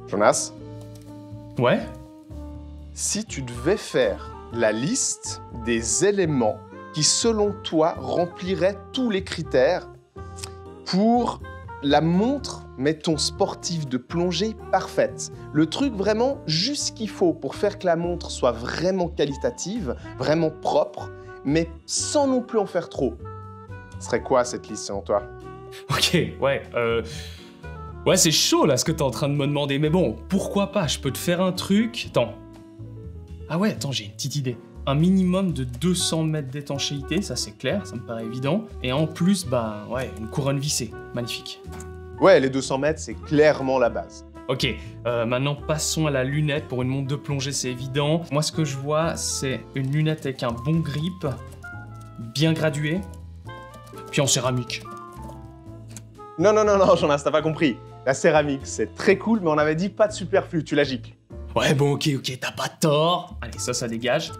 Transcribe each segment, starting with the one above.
Jonas, Ouais? si tu devais faire la liste des éléments qui, selon toi, rempliraient tous les critères pour la montre, mettons, sportive de plongée parfaite, le truc vraiment juste ce qu'il faut pour faire que la montre soit vraiment qualitative, vraiment propre, mais sans non plus en faire trop, ce serait quoi cette liste selon toi? Ok, ouais, Ouais, c'est chaud là ce que t'es en train de me demander, mais bon, pourquoi pas, je peux te faire un truc... Attends. Ah ouais, attends, j'ai une petite idée. Un minimum de 200 mètres d'étanchéité, ça c'est clair, ça me paraît évident. Et en plus, bah ouais, une couronne vissée, magnifique. Ouais, les 200 mètres, c'est clairement la base. Ok, maintenant passons à la lunette. Pour une montre de plongée, c'est évident. Moi, ce que je vois, c'est une lunette avec un bon grip, bien gradué, puis en céramique. Non, Jonas, t'as pas compris. La céramique, c'est très cool, mais on avait dit pas de superflu, tu la gicles. Ouais, bon, ok, t'as pas tort. Allez, ça dégage.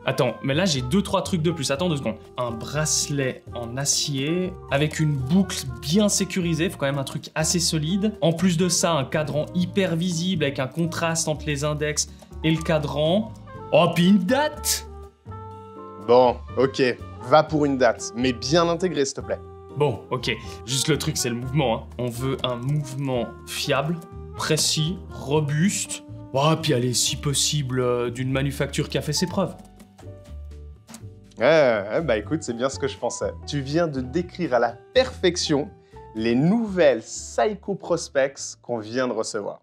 Attends, mais là, j'ai 2-3 trucs de plus. Attends 2 secondes. Un bracelet en acier, avec une boucle bien sécurisée, faut quand même un truc assez solide. En plus de ça, un cadran hyper visible, avec un contraste entre les index et le cadran. Oh, puis une date! Bon, ok, va pour une date, mais bien intégrée, s'il te plaît. Bon, ok. Juste le truc, c'est le mouvement, hein. On veut un mouvement fiable, précis, robuste. Oh, puis allez, si possible, d'une manufacture qui a fait ses preuves. Bah écoute, c'est bien ce que je pensais. Tu viens de décrire à la perfection les nouvelles Seiko Prospex qu'on vient de recevoir.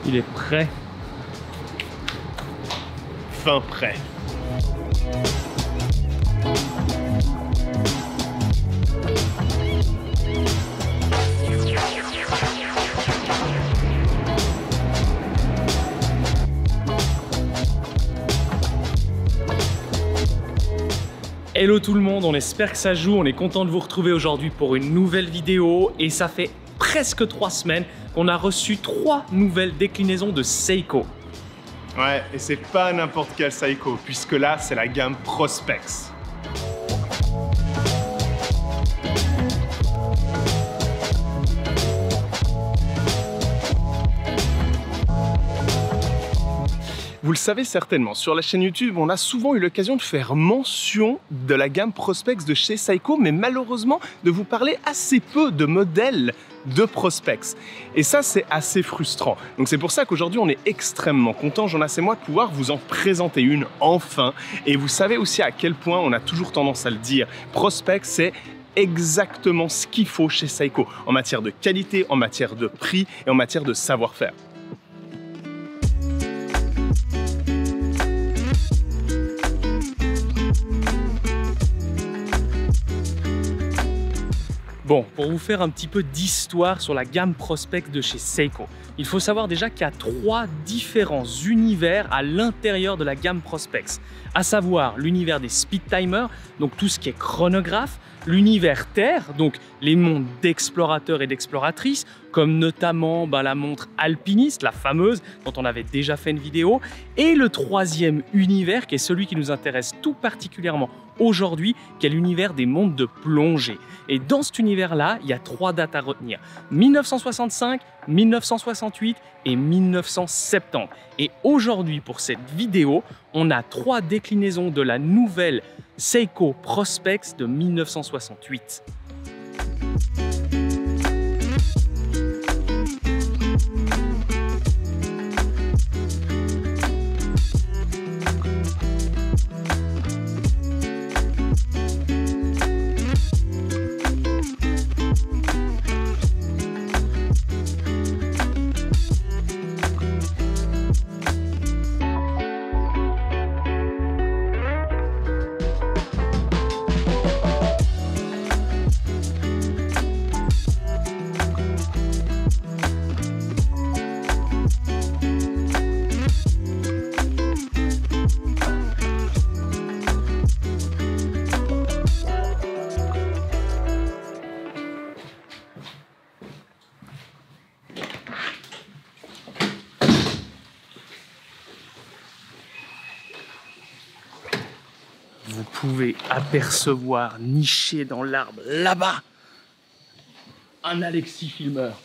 Il est prêt. Fin prêt. Hello tout le monde, on espère que ça joue, on est content de vous retrouver aujourd'hui pour une nouvelle vidéo et ça fait presque 3 semaines qu'on a reçu 3 nouvelles déclinaisons de Seiko. Ouais, et c'est pas n'importe quel Seiko, puisque là, c'est la gamme Prospex. Vous le savez certainement, sur la chaîne YouTube, on a souvent eu l'occasion de faire mention de la gamme Prospex de chez Seiko, mais malheureusement de vous parler assez peu de modèles de Prospex. Et ça, c'est assez frustrant. Donc c'est pour ça qu'aujourd'hui, on est extrêmement content, Jonas et moi, de pouvoir vous en présenter une enfin. Et vous savez aussi à quel point on a toujours tendance à le dire, Prospex, c'est exactement ce qu'il faut chez Seiko, en matière de qualité, en matière de prix et en matière de savoir-faire. Bon, pour vous faire un petit peu d'histoire sur la gamme Prospex de chez Seiko, il faut savoir déjà qu'il y a 3 différents univers à l'intérieur de la gamme Prospex, à savoir l'univers des speed timers, donc tout ce qui est chronographe, l'univers Terre, donc les montres d'explorateurs et d'exploratrices, comme notamment la montre alpiniste, la fameuse, dont on avait déjà fait une vidéo, et le 3e univers, qui est celui qui nous intéresse tout particulièrement aujourd'hui, qui est l'univers des montres de plongée. Et dans cet univers-là, il y a 3 dates à retenir. 1965, 1968 et 1970. Et aujourd'hui, pour cette vidéo, on a 3 déclinaisons de la nouvelle Seiko Prospex de 1968. pouvez apercevoir niché dans l'arbre là-bas un Alexis filmeur.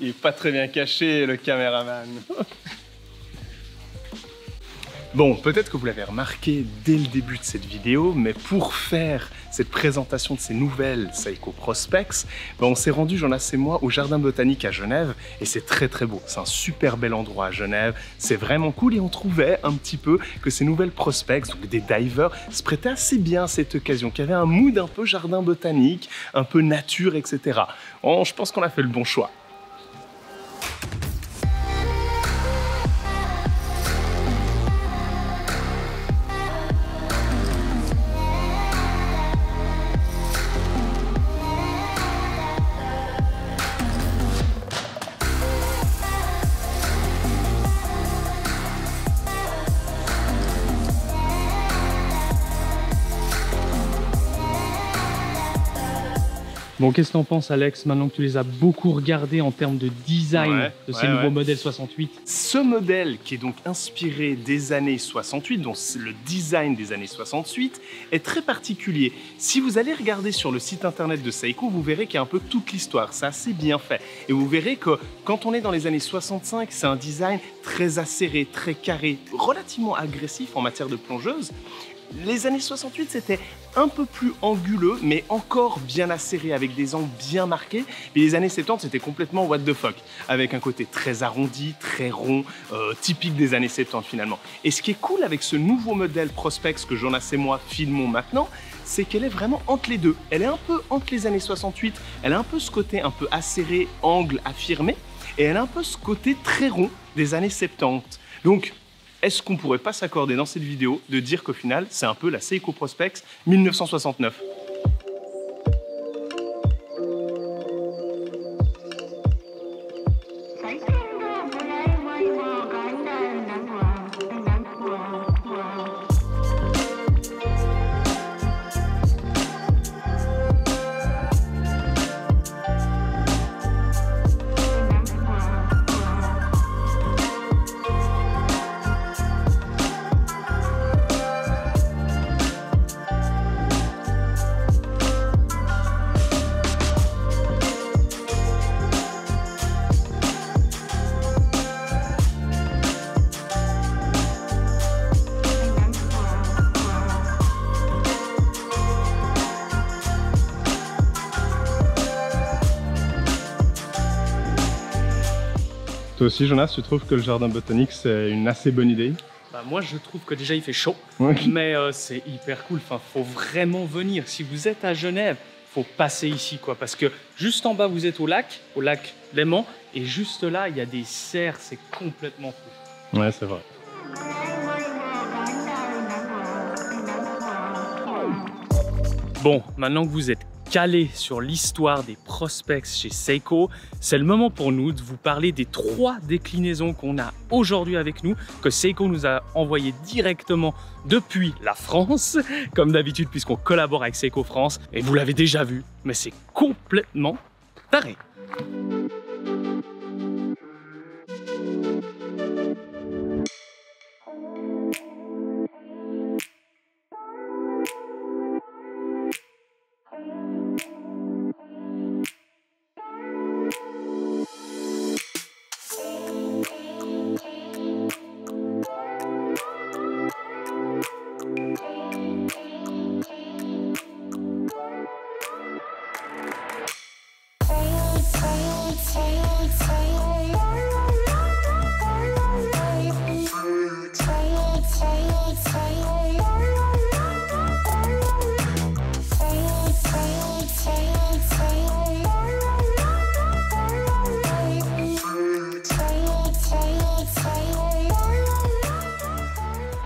Il est pas très bien caché, le caméraman. Bon, peut-être que vous l'avez remarqué dès le début de cette vidéo, mais pour faire cette présentation de ces nouvelles Seiko Prospex, on s'est rendu, Jonas et moi, au Jardin Botanique à Genève, et c'est très très beau. C'est un super bel endroit à Genève, c'est vraiment cool, et on trouvait un petit peu que ces nouvelles Prospex, donc des divers, se prêtaient assez bien à cette occasion, qu'il y avait un mood un peu jardin botanique, un peu nature, etc. Bon, je pense qu'on a fait le bon choix. Bon, qu'est-ce que t'en penses, Alex, maintenant que tu les as beaucoup regardés en termes de design de ces nouveaux modèles 68? Ce modèle, qui est donc inspiré des années 68, dont le design des années 68, est très particulier. Si vous allez regarder sur le site internet de Seiko, vous verrez qu'il y a un peu toute l'histoire. C'est assez bien fait. Et vous verrez que quand on est dans les années 65, c'est un design très acéré, très carré, relativement agressif en matière de plongeuse. Les années 68, c'était un peu plus anguleux, mais encore bien acéré, avec des angles bien marqués. Et les années 70, c'était complètement what the fuck, avec un côté très arrondi, très rond, typique des années 70 finalement. Et ce qui est cool avec ce nouveau modèle Prospex que Jonas et moi filmons maintenant, c'est qu'elle est vraiment entre les deux. Elle est un peu entre les années 68, elle a un peu ce côté un peu acéré, angle affirmé, et elle a un peu ce côté très rond des années 70. Donc, est-ce qu'on pourrait pas s'accorder dans cette vidéo de dire qu'au final, c'est un peu la Seiko Prospex 1969 ? Toi aussi, Jonas, tu trouves que le jardin botanique, c'est une assez bonne idée? Bah moi, je trouve que déjà, il fait chaud, Ouais. mais c'est hyper cool. Enfin, faut vraiment venir. Si vous êtes à Genève, faut passer ici, quoi. Parce que juste en bas, vous êtes au lac Léman, et juste là, il y a des cerfs. C'est complètement fou. Ouais, c'est vrai. Bon, maintenant que vous êtes calé sur l'histoire des Prospex chez Seiko, c'est le moment pour nous de vous parler des 3 déclinaisons qu'on a aujourd'hui avec nous, que Seiko nous a envoyées directement depuis la France, comme d'habitude puisqu'on collabore avec Seiko France, et vous l'avez déjà vu, mais c'est complètement taré.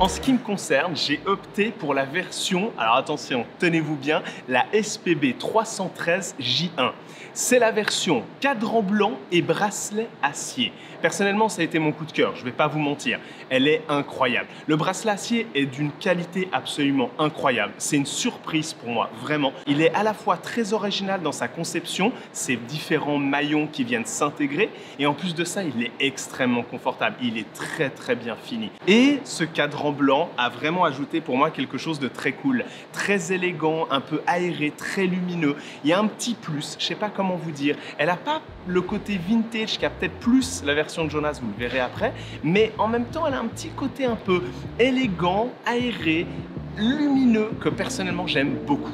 En ce qui me concerne, j'ai opté pour la version, alors attention, tenez-vous bien, la SPB 313 J1. C'est la version cadran blanc et bracelet acier. Personnellement, ça a été mon coup de cœur, je ne vais pas vous mentir. Elle est incroyable. Le bracelet acier est d'une qualité absolument incroyable. C'est une surprise pour moi, vraiment. Il est à la fois très original dans sa conception, ces différents maillons qui viennent s'intégrer, et en plus de ça, il est extrêmement confortable. Il est très très bien fini. Et ce cadran en blanc a vraiment ajouté pour moi quelque chose de très cool. Très élégant, un peu aéré, très lumineux. Il y a un petit plus, je sais pas comment vous dire. Elle n'a pas le côté vintage qui a peut-être plus la version de Jonas, vous le verrez après. Mais en même temps, elle a un petit côté un peu élégant, aéré, lumineux que personnellement j'aime beaucoup.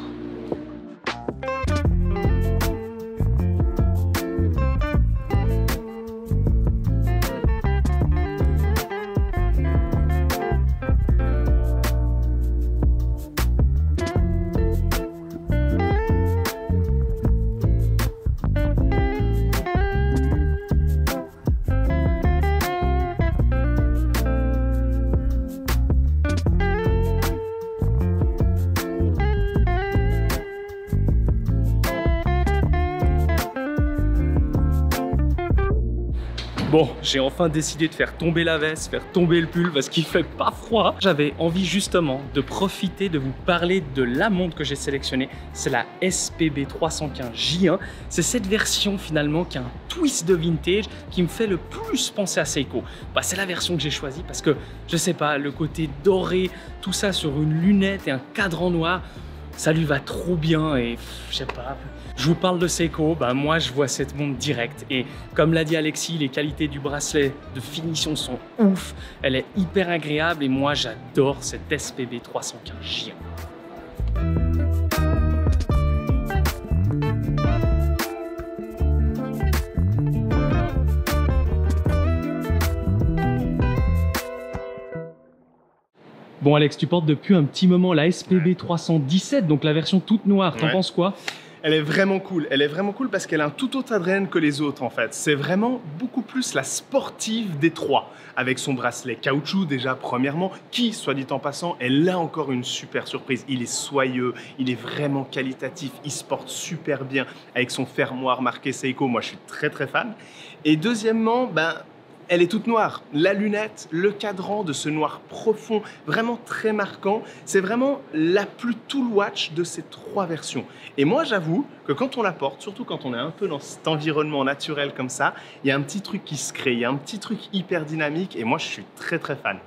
Bon, j'ai enfin décidé de faire tomber la veste, faire tomber le pull parce qu'il fait pas froid. J'avais envie justement de profiter de vous parler de la montre que j'ai sélectionnée. C'est la SPB 315 J1. C'est cette version finalement qui a un twist de vintage qui me fait le plus penser à Seiko. Bah, c'est la version que j'ai choisie parce que, je sais pas, le côté doré, tout ça sur une lunette et un cadran noir, ça lui va trop bien et je sais pas. Je vous parle de Seiko, bah moi je vois cette montre direct et comme l'a dit Alexis, les qualités du bracelet de finition sont ouf, elle est hyper agréable et moi j'adore cette SPB 315 J1. Bon Alex, tu portes depuis un petit moment la SPB 317, donc la version toute noire, t'en penses quoi? Elle est vraiment cool. Elle est vraiment cool parce qu'elle a un tout autre ADN que les autres en fait. C'est vraiment beaucoup plus la sportive des trois. Avec son bracelet caoutchouc déjà premièrement, qui, soit dit en passant, est là encore une super surprise. Il est soyeux, il est vraiment qualitatif, il se porte super bien avec son fermoir marqué Seiko. Moi je suis très fan. Et deuxièmement, elle est toute noire. La lunette, le cadran de ce noir profond, vraiment très marquant. C'est vraiment la plus tool watch de ces trois versions. Et moi, j'avoue que quand on la porte, surtout quand on est un peu dans cet environnement naturel comme ça, il y a un petit truc qui se crée, il y a un petit truc hyper dynamique et moi, je suis très fan.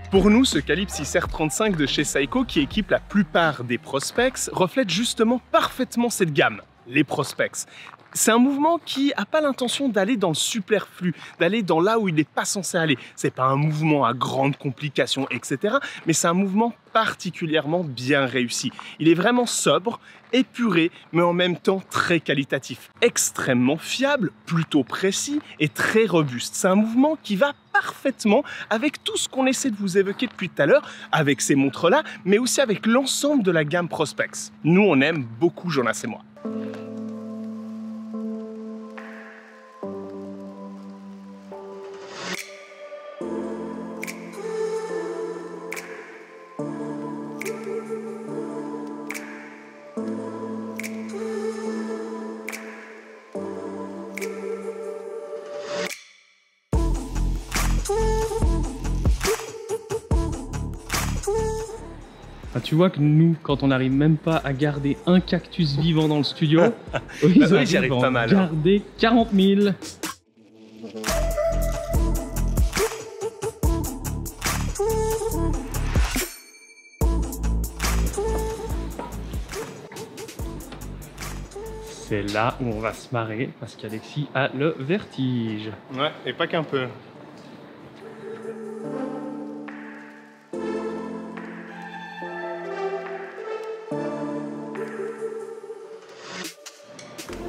Pour nous, ce calibre 6R35 de chez Seiko, qui équipe la plupart des Prospex, reflète justement parfaitement cette gamme, les Prospex. C'est un mouvement qui n'a pas l'intention d'aller dans le superflu, d'aller dans là où il n'est pas censé aller. C'est pas un mouvement à grandes complications, etc. Mais c'est un mouvement particulièrement bien réussi. Il est vraiment sobre, épuré, mais en même temps très qualitatif. Extrêmement fiable, plutôt précis et très robuste. C'est un mouvement qui va parfaitement avec tout ce qu'on essaie de vous évoquer depuis tout à l'heure, avec ces montres-là, mais aussi avec l'ensemble de la gamme Prospex. Nous, on aime beaucoup Jonas et moi. Tu vois que nous, quand on n'arrive même pas à garder un cactus vivant dans le studio, eux, ils arrivent à pas mal. Garder 40 000. C'est là où on va se marrer parce qu'Alexis a le vertige. Ouais, et pas qu'un peu.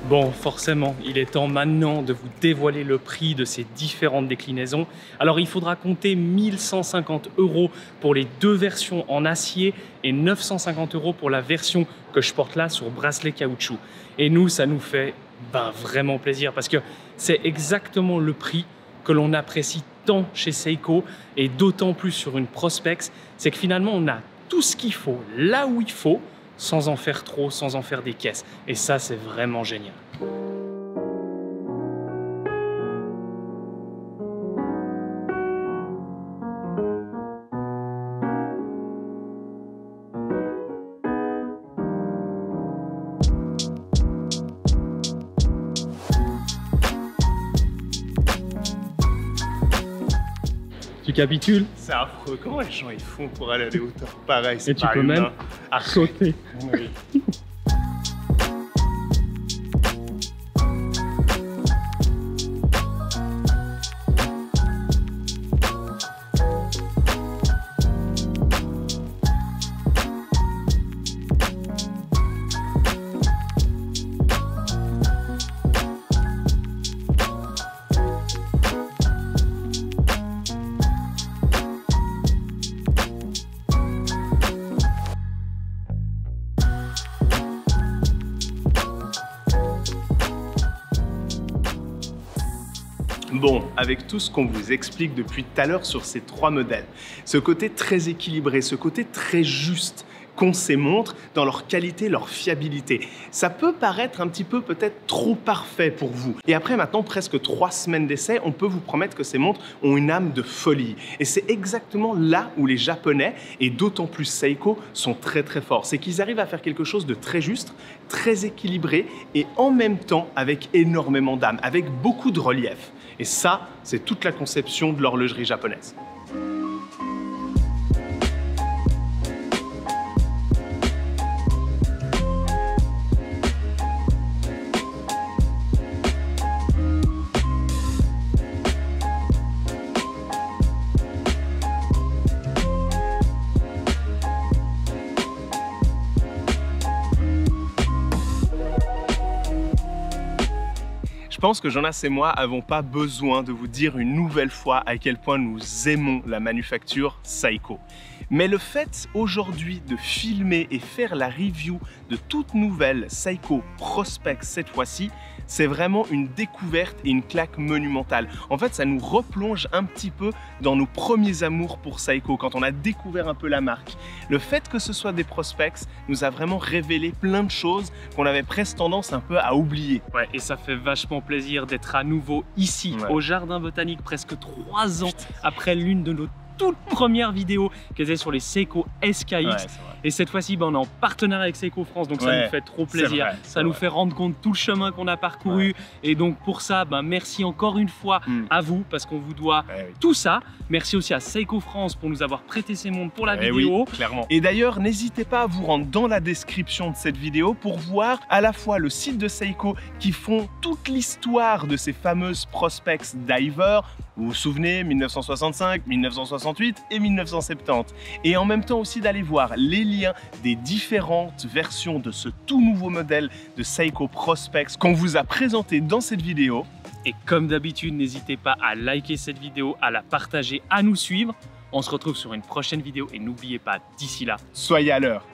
Bon, forcément, il est temps maintenant de vous dévoiler le prix de ces différentes déclinaisons. Alors, il faudra compter 1150 € pour les deux versions en acier et 950 € pour la version que je porte là sur bracelet caoutchouc. Et nous, ça nous fait vraiment plaisir parce que c'est exactement le prix que l'on apprécie tant chez Seiko et d'autant plus sur une Prospex, c'est que finalement, on a tout ce qu'il faut là où il faut, sans en faire trop, sans en faire des caisses. Et ça, c'est vraiment génial. Tu capitules? C'est affreux. Comment les gens ils font pour aller à des hauteurs pareilles? Et tu peux même sauter. Oui. Bon, avec tout ce qu'on vous explique depuis tout à l'heure sur ces trois modèles, ce côté très équilibré, ce côté très juste qu'ont ces montres dans leur qualité, leur fiabilité, ça peut paraître un petit peu peut-être trop parfait pour vous. Et après maintenant presque 3 semaines d'essai, on peut vous promettre que ces montres ont une âme de folie. Et c'est exactement là où les Japonais, et d'autant plus Seiko, sont très très forts. C'est qu'ils arrivent à faire quelque chose de très juste, très équilibré et en même temps avec énormément d'âme, avec beaucoup de relief. Et ça, c'est toute la conception de l'horlogerie japonaise. Je pense que Jonas et moi n'avons pas besoin de vous dire une nouvelle fois à quel point nous aimons la manufacture Seiko. Mais le fait aujourd'hui de filmer et faire la review de toute nouvelle Seiko Prospex cette fois-ci, c'est vraiment une découverte et une claque monumentale. En fait, ça nous replonge un petit peu dans nos premiers amours pour Seiko, quand on a découvert un peu la marque. Le fait que ce soit des Prospex nous a vraiment révélé plein de choses qu'on avait presque tendance un peu à oublier. Ouais, et ça fait vachement plaisir d'être à nouveau ici, au Jardin Botanique, presque 3 ans après l'une de nos toute première vidéo qui était sur les Seiko SKX. Et cette fois-ci, on est en partenariat avec Seiko France, donc ça nous fait trop plaisir. Ça nous fait rendre compte tout le chemin qu'on a parcouru. Et donc pour ça, merci encore une fois à vous, parce qu'on vous doit tout ça. Merci aussi à Seiko France pour nous avoir prêté ces montres pour la vidéo. Oui, clairement. Et d'ailleurs, n'hésitez pas à vous rendre dans la description de cette vidéo pour voir à la fois le site de Seiko qui font toute l'histoire de ces fameuses Prospex Diver. Vous vous souvenez, 1965, 1968 et 1970. Et en même temps aussi d'aller voir les liens des différentes versions de ce tout nouveau modèle de Seiko Prospex qu'on vous a présenté dans cette vidéo. Et comme d'habitude, n'hésitez pas à liker cette vidéo, à la partager, à nous suivre. On se retrouve sur une prochaine vidéo et n'oubliez pas, d'ici là, soyez à l'heure.